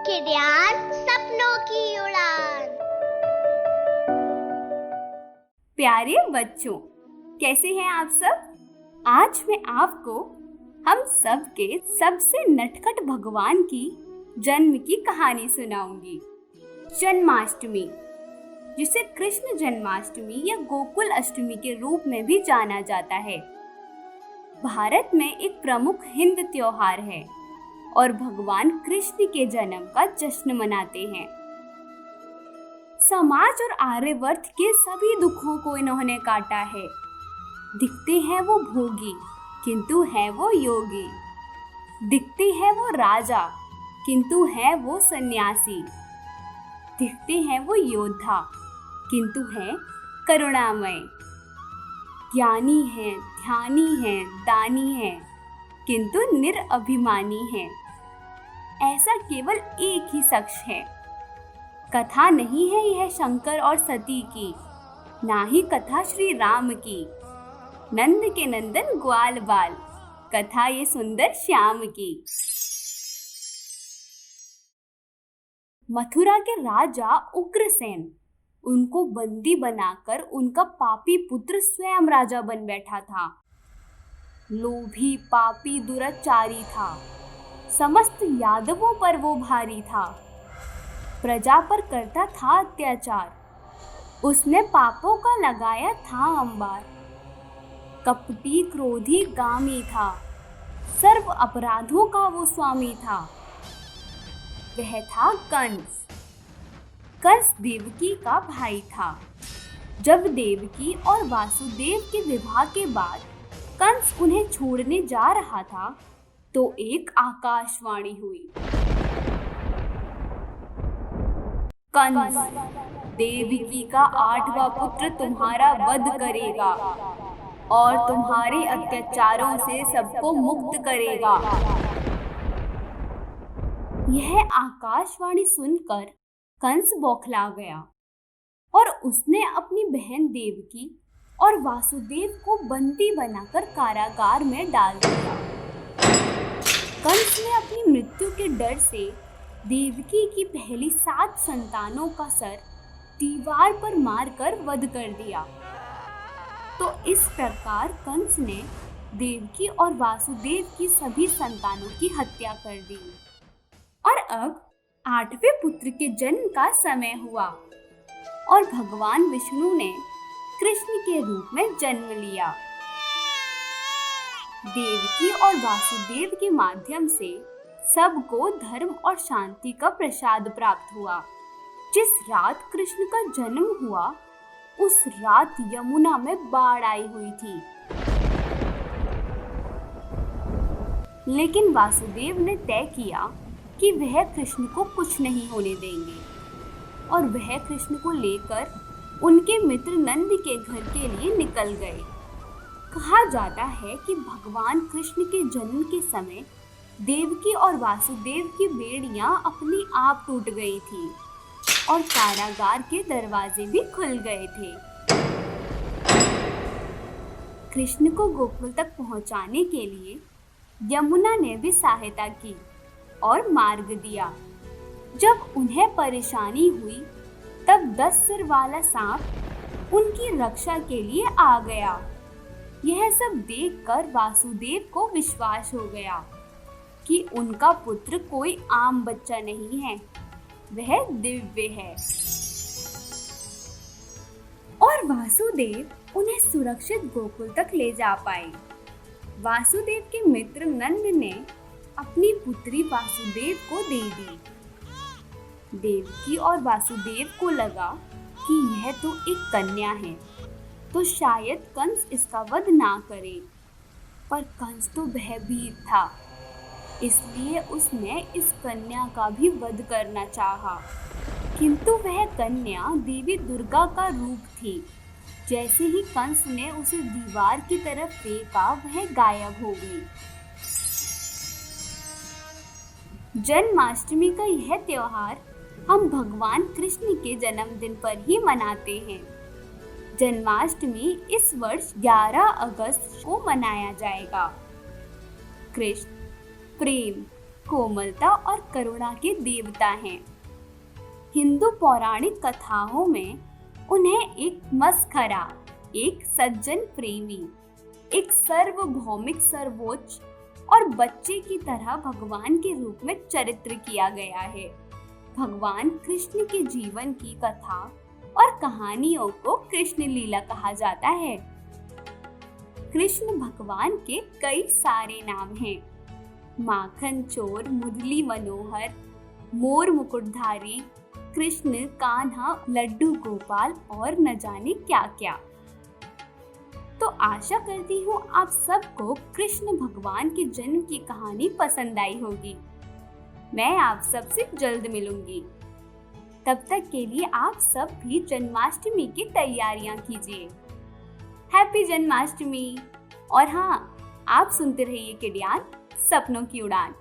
सीखे ध्यान सपनों की उड़ान। प्यारे बच्चों, कैसे हैं आप सब? आज मैं आपको हम सब के सबसे नटखट भगवान की जन्म की कहानी सुनाऊंगी। जन्माष्टमी, जिसे कृष्ण जन्माष्टमी या गोकुल अष्टमी के रूप में भी जाना जाता है, भारत में एक प्रमुख हिंदू त्योहार है और भगवान कृष्ण के जन्म का जश्न मनाते हैं। समाज और आर्यवर्त के सभी दुखों को इन्होंने काटा है। दिखते हैं वो भोगी, किंतु है वो योगी। दिखते हैं वो राजा, किंतु है वो सन्यासी। दिखते हैं वो योद्धा, किंतु है करुणामय। ज्ञानी है, ध्यानी है, दानी है, किंतु निरअभिमानी है। ऐसा केवल एक ही शख्स है। कथा नहीं है यह शंकर और सती की, ना ही कथा श्री राम की। नंद के नंदन ग्वाल बाल, कथा ये सुंदर श्याम की। मथुरा के राजा उग्रसेन, उनको बंदी बनाकर उनका पापी पुत्र स्वयं राजा बन बैठा था। लोभी, पापी, दुराचारी था। समस्त यादवों पर वो भारी था। प्रजा पर करता था अत्याचार, उसने पापों का लगाया था अंबार। कपटी, क्रोधी, गामी था, सर्व अपराधों का वो स्वामी था। वह था कंस। कंस देवकी का भाई था। जब देवकी और वासुदेव के विवाह के बाद कंस उन्हें छोड़ने जा रहा था, तो एक आकाशवाणी हुई। कंस, देवकी का 8वां पुत्र तुम्हारा वध करेगा और तुम्हारे अत्याचारों से सबको मुक्त करेगा। यह आकाशवाणी सुनकर कंस बौखला गया और उसने अपनी बहन देवकी और वासुदेव को बंदी बनाकर कारागार में डाल दिया। कंस ने अपनी मृत्यु के डर से देवकी की पहली 7 संतानों का सर दीवार पर मारकर वध कर दिया। तो इस प्रकार कंस ने देवकी और वासुदेव की सभी संतानों की हत्या कर दी। और अब 8वें पुत्र के जन्म का समय हुआ और भगवान विष्णु ने कृष्ण के रूप में जन्म लिया। देवकी और वासुदेव के माध्यम से सबको धर्म और शांति का प्रसाद प्राप्त हुआ। जिस रात कृष्ण का जन्म हुआ, उस रात यमुना में बाढ़ आई हुई थी। लेकिन वासुदेव ने तय किया कि वह कृष्ण को कुछ नहीं होने देंगे और वह कृष्ण को लेकर उनके मित्र नंद के घर के लिए निकल गए। कहा जाता है कि भगवान कृष्ण के जन्म के समय देवकी और वासुदेव की बेड़ियां अपने आप टूट गई थी और कारागार के दरवाजे भी खुल गए थे। कृष्ण को गोकुल तक पहुंचाने के लिए यमुना ने भी सहायता की और मार्ग दिया। जब उन्हें परेशानी हुई, तब 10 सिर वाला सांप उनकी रक्षा के लिए आ गया। यह सब देखकर वासुदेव को विश्वास हो गया कि उनका पुत्र कोई आम बच्चा नहीं है, वह दिव्य है। और वासुदेव उन्हें सुरक्षित गोकुल तक ले जा पाए। वासुदेव के मित्र नंद ने अपनी पुत्री वासुदेव को दे दी। देवकी और वासुदेव को लगा कि यह तो एक कन्या है, तो शायद कंस इसका वध ना करे। पर कंस तो भयभीत था, इसलिए उसने इस कन्या का भी वध करना चाहा। किंतु वह कन्या देवी दुर्गा का रूप थी। जैसे ही कंस ने उसे दीवार की तरफ फेंका, वह गायब हो गई। जन्माष्टमी का यह त्योहार हम भगवान कृष्ण के जन्मदिन पर ही मनाते हैं। जन्माष्टमी इस वर्ष 11 अगस्त को मनाया जाएगा। कृष्ण प्रेम, कोमलता और करुणा के देवता हैं। हिंदू पौराणिक कथाओं में उन्हें एक मस्खरा, एक सज्जन प्रेमी, एक सार्वभौमिक सर्वोच्च और बच्चे की तरह भगवान के रूप में चरित्र किया गया है। भगवान कृष्ण के जीवन की कथा और कहानियों को कृष्ण लीला कहा जाता है। कृष्ण भगवान के कई सारे नाम हैं। माखन चोर, मुरली मनोहर, मोर मुकुटधारी, कृष्ण, कान्हा, लड्डू गोपाल और न जाने क्या क्या। तो आशा करती हूँ आप सबको कृष्ण भगवान के जन्म की कहानी पसंद आई होगी। मैं आप सबसे जल्द मिलूंगी। तब तक के लिए आप सब भी जन्माष्टमी की तैयारियां कीजिए। हैप्पी जन्माष्टमी। और हाँ, आप सुनते रहिए किडियान, सपनों की उड़ान।